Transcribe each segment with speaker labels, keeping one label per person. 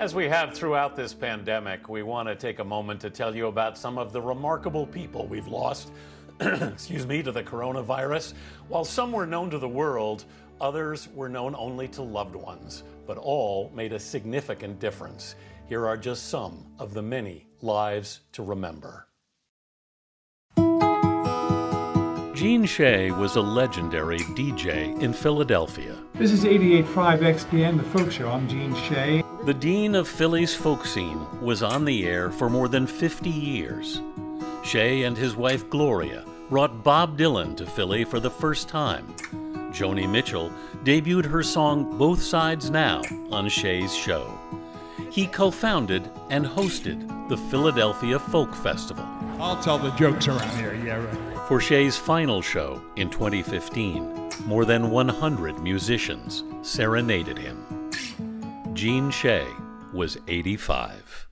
Speaker 1: As we have throughout this pandemic, we want to take a moment to tell you about some of the remarkable people we've lost, excuse me, to the coronavirus. While some were known to the world, others were known only to loved ones, but all made a significant difference. Here are just some of the many lives to remember. Gene Shea was a legendary DJ in Philadelphia.
Speaker 2: This is 88.5 XPN, the folk show. I'm Gene Shea.
Speaker 1: The dean of Philly's folk scene was on the air for more than 50 years. Shea and his wife Gloria brought Bob Dylan to Philly for the first time. Joni Mitchell debuted her song Both Sides Now on Shea's show. He co-founded and hosted the Philadelphia Folk Festival.
Speaker 2: I'll tell the jokes around here, yeah, right.
Speaker 1: For Shea's final show in 2015, more than 100 musicians serenaded him. Gene Shea was 85.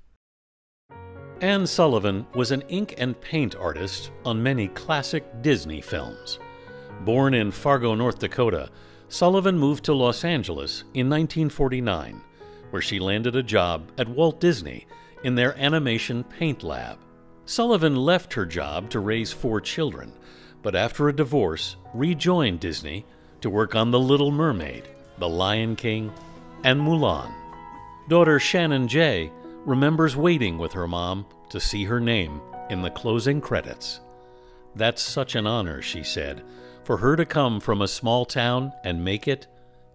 Speaker 1: Anne Sullivan was an ink and paint artist on many classic Disney films. Born in Fargo, North Dakota, Sullivan moved to Los Angeles in 1949, where she landed a job at Walt Disney in their animation paint lab. Sullivan left her job to raise 4 children, but after a divorce, rejoined Disney to work on The Little Mermaid, The Lion King, and Mulan. Daughter Shannon J. remembers waiting with her mom to see her name in the closing credits. That's such an honor, she said. For her to come from a small town and make it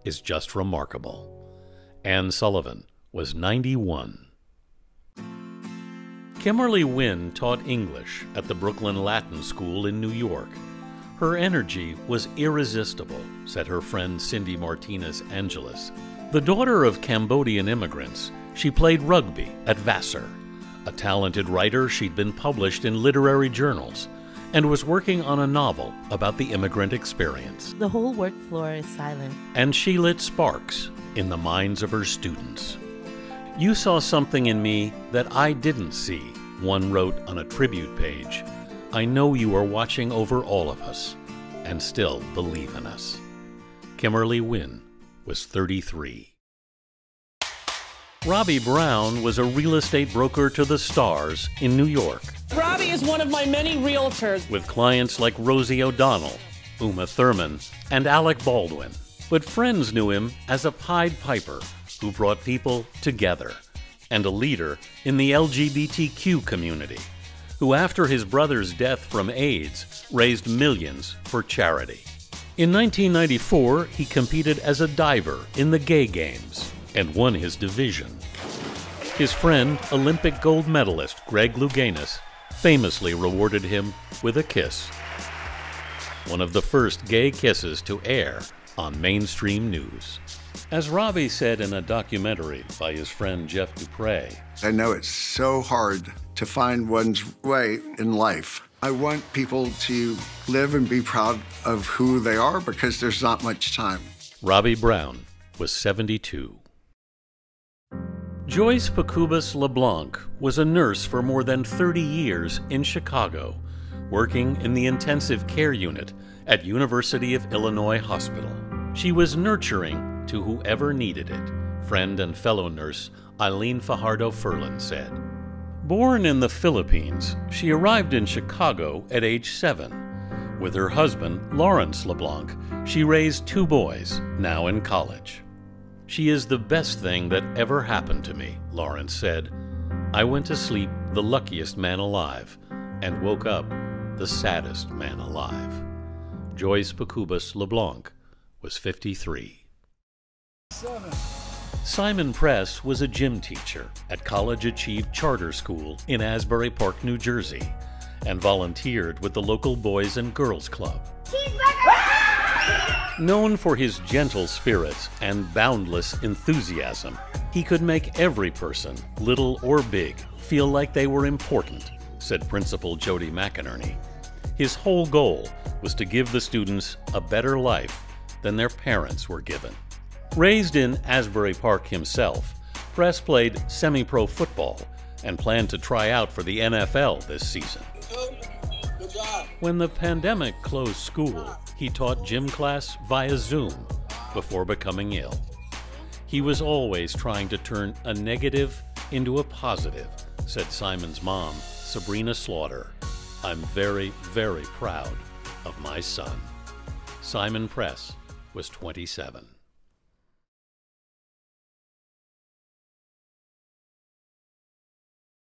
Speaker 1: is just remarkable. Anne Sullivan was 91. Kimberly Wynn taught English at the Brooklyn Latin School in New York. Her energy was irresistible, said her friend Cindy Martinez Angeles. The daughter of Cambodian immigrants, she played rugby at Vassar. A talented writer, she'd been published in literary journals and was working on a novel about the immigrant experience.
Speaker 3: The whole work floor is silent.
Speaker 1: And she lit sparks in the minds of her students. "You saw something in me that I didn't see," one wrote on a tribute page. "I know you are watching over all of us and still believe in us." Kimberly Wynn was 33. Robbie Brown was a real estate broker to the stars in New York.
Speaker 4: Robbie is one of my many realtors.
Speaker 1: With clients like Rosie O'Donnell, Uma Thurman, and Alec Baldwin. But friends knew him as a Pied Piper who brought people together, and a leader in the LGBTQ community, who after his brother's death from AIDS raised millions for charity. In 1994, he competed as a diver in the Gay Games and won his division. His friend, Olympic gold medalist Greg Louganis, famously rewarded him with a kiss. One of the first gay kisses to air on mainstream news. As Robbie said in a documentary by his friend Jeff Dupre,
Speaker 5: "I know it's so hard to find one's way in life. I want people to live and be proud of who they are because there's not much time."
Speaker 1: Robbie Brown was 72. Joyce Pacubas LeBlanc was a nurse for more than 30 years in Chicago, working in the intensive care unit at University of Illinois Hospital. She was nurturing to whoever needed it, friend and fellow nurse Eileen Fajardo-Furlan said. Born in the Philippines, she arrived in Chicago at age 7. With her husband, Lawrence LeBlanc, she raised 2 boys, now in college. "She is the best thing that ever happened to me," Lawrence said. "I went to sleep the luckiest man alive and woke up the saddest man alive." Joyce Pacubas LeBlanc was 53. Simon Press was a gym teacher at College Achieved Charter School in Asbury Park, New Jersey, and volunteered with the local Boys and Girls Club. Known for his gentle spirits and boundless enthusiasm, he could make every person, little or big, feel like they were important, said Principal Jody McInerney. His whole goal was to give the students a better life than their parents were given. Raised in Asbury Park himself, Press played semi-pro football and planned to try out for the NFL this season.
Speaker 6: Good job.
Speaker 1: When the pandemic closed school, he taught gym class via Zoom before becoming ill. He was always trying to turn a negative into a positive, said Simon's mom, Sabrina Slaughter. I'm very, very proud of my son. Simon Press was 27.